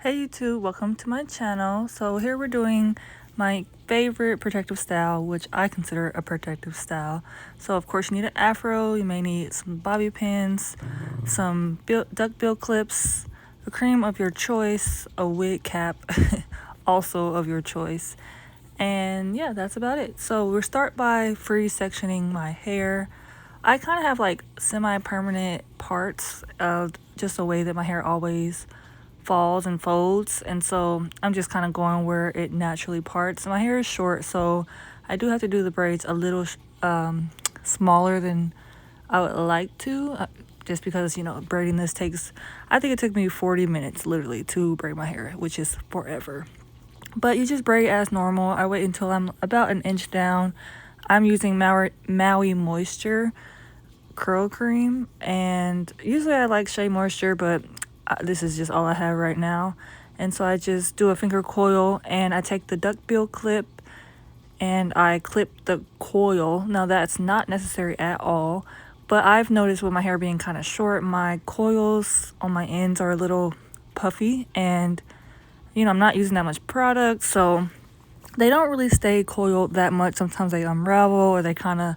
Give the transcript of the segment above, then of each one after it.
Hey YouTube, welcome to my channel. So here we're doing my favorite protective style, which I consider a protective style. So of course you need an afro, you may need some bobby pins, some duckbill clips, a cream of your choice, a wig cap also of your choice. And yeah, that's about it. So we'll start by free sectioning my hair. I kind of have like semi-permanent parts of just the way that my hair always falls and folds, and so I'm just kind of going where it naturally parts. My hair is short, so I do have to do the braids a little smaller than I would like to, just because braiding this takes, I think it took me 40 minutes literally to braid my hair, which is forever. But you just braid as normal. I wait until I'm about an inch down. I'm using Maui Moisture curl cream, and usually I like Shea Moisture, but this is just all I have right now. And so I just do a finger coil, and I take the duckbill clip and I clip the coil. Now that's not necessary at all, but I've noticed with my hair being kind of short, my coils on my ends are a little puffy, and I'm not using that much product, so they don't really stay coiled that much. Sometimes they unravel or they kind of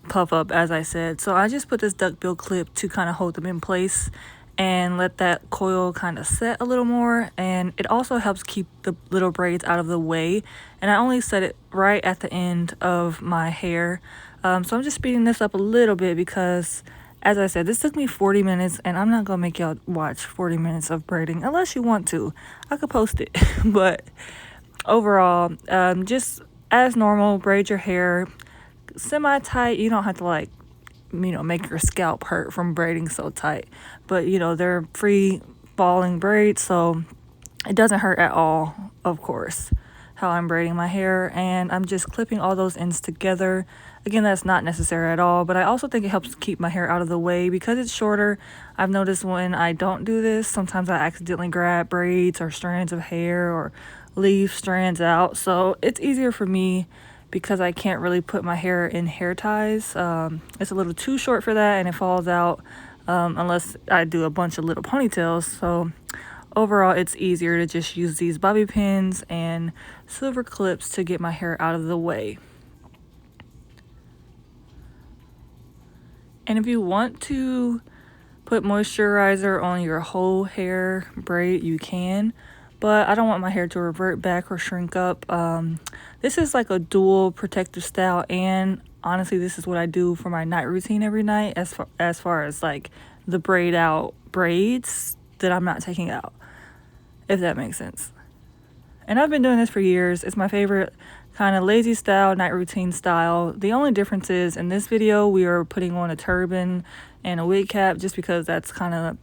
puff up, as I said. So I just put this duckbill clip to kind of hold them in place and let that coil kind of set a little more, and it also helps keep the little braids out of the way. And I only set it right at the end of my hair, so I'm just speeding this up a little bit because, as I said, this took me 40 minutes, and I'm not gonna make y'all watch 40 minutes of braiding unless you want to. I could post it but overall, just as normal, braid your hair semi-tight. You don't have to like make your scalp hurt from braiding so tight, but they're free falling braids, so it doesn't hurt at all, of course, how I'm braiding my hair. And I'm just clipping all those ends together. Again, that's not necessary at all, but I also think it helps keep my hair out of the way because it's shorter. I've noticed when I don't do this, sometimes I accidentally grab braids or strands of hair or leave strands out, so it's easier for me because I can't really put my hair in hair ties. It's a little too short for that, and it falls out unless I do a bunch of little ponytails. So overall, it's easier to just use these bobby pins and silver clips to get my hair out of the way. And if you want to put moisturizer on your whole hair braid, you can, but I don't want my hair to revert back or shrink up. This is like a dual protective style, and honestly, this is what I do for my night routine every night, as far as like the braid out braids that I'm not taking out, if that makes sense. And I've been doing this for years. It's my favorite kind of lazy style, night routine style. The only difference is in this video we are putting on a turban and a wig cap, just because that's kind of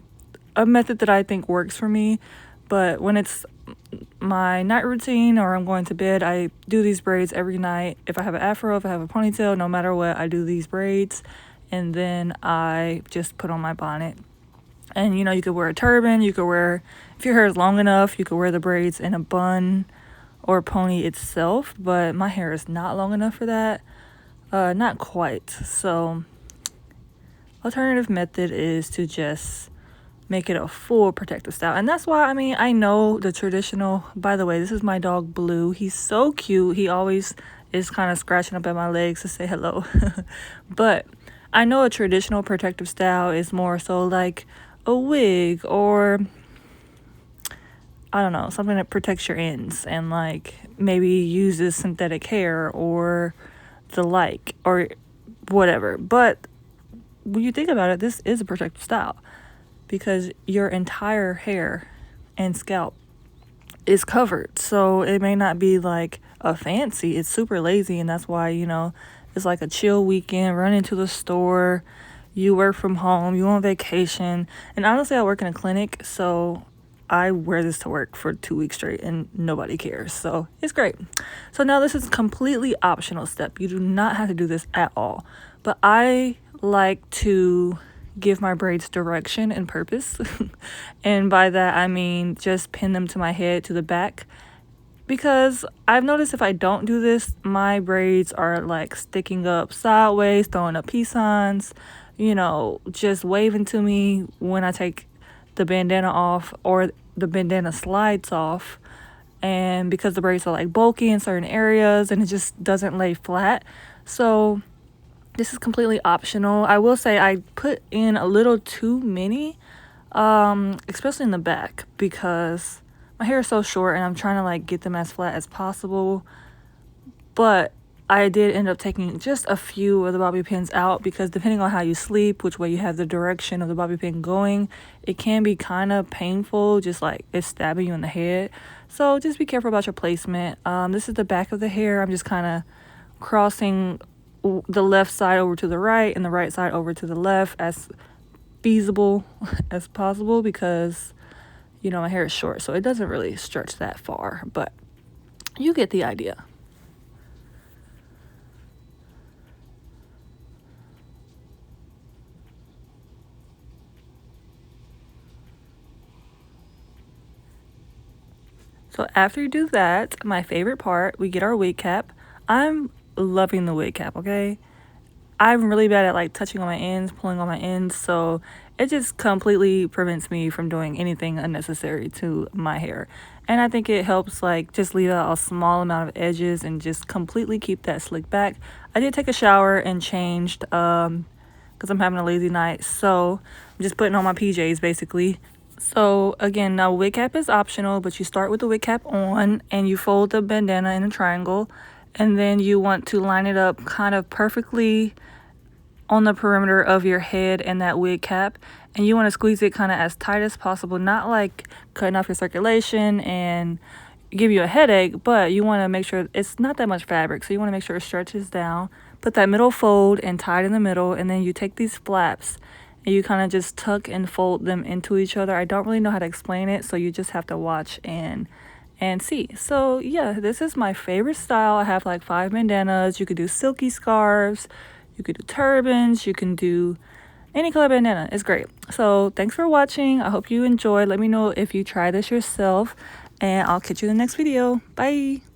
a method that I think works for me. But when it's my night routine or I'm going to bed, I do these braids every night. If I have an afro, if I have a ponytail, no matter what, I do these braids, and then I just put on my bonnet. And you could wear a turban, you could wear, if your hair is long enough, you could wear the braids in a bun or pony itself, but my hair is not long enough for that. Not quite. So alternative method is to just make it a full protective style. And that's why, I know the traditional, by the way, this is my dog Blue. He's so cute. He always is kind of scratching up at my legs to say hello. But I know a traditional protective style is more so like a wig, or I don't know, something that protects your ends and like maybe uses synthetic hair or the like, or whatever. But when you think about it, this is a protective style because your entire hair and scalp is covered. So it may not be like a fancy, it's super lazy, and that's why it's like a chill weekend, run into the store, you work from home, you on vacation. And honestly, I work in a clinic, so I wear this to work for 2 weeks straight and nobody cares, so it's great. So now this is a completely optional step. You do not have to do this at all, but I like to give my braids direction and purpose. And by that I mean just pin them to my head, to the back, because I've noticed if I don't do this, my braids are like sticking up sideways, throwing up peace signs, just waving to me when I take the bandana off, or the bandana slides off, and because the braids are like bulky in certain areas and it just doesn't lay flat. So this is completely optional. I will say I put in a little too many, especially in the back, because my hair is so short and I'm trying to like get them as flat as possible. But I did end up taking just a few of the bobby pins out, because depending on how you sleep, which way you have the direction of the bobby pin going, it can be kind of painful, just like it's stabbing you in the head. So just be careful about your placement. This is the back of the hair. I'm just kind of crossing the left side over to the right and the right side over to the left as feasible as possible, because you know my hair is short, so it doesn't really stretch that far, but you get the idea. So after you do that, my favorite part, we get our wig cap. I'm loving the wig cap, okay? I'm really bad at like touching on my ends, pulling on my ends, so it just completely prevents me from doing anything unnecessary to my hair. And I think it helps like just leave out a small amount of edges and just completely keep that slick back. I did take a shower and changed because I'm having a lazy night, so I'm just putting on my PJs basically. So again, now wig cap is optional, but you start with the wig cap on and you fold the bandana in a triangle, and then you want to line it up kind of perfectly on the perimeter of your head and that wig cap, and you want to squeeze it kind of as tight as possible, not like cutting off your circulation and give you a headache, but you want to make sure it's not that much fabric, so you want to make sure it stretches down. Put that middle fold and tie it in the middle, and then you take these flaps and you kind of just tuck and fold them into each other. I don't really know how to explain it, so you just have to watch and see. So yeah, this is my favorite style. I have like 5 bandanas. You could do silky scarves, you could do turbans, you can do any color bandana. It's great. So thanks for watching. I hope you enjoyed. Let me know if you try this yourself, and I'll catch you in the next video. Bye.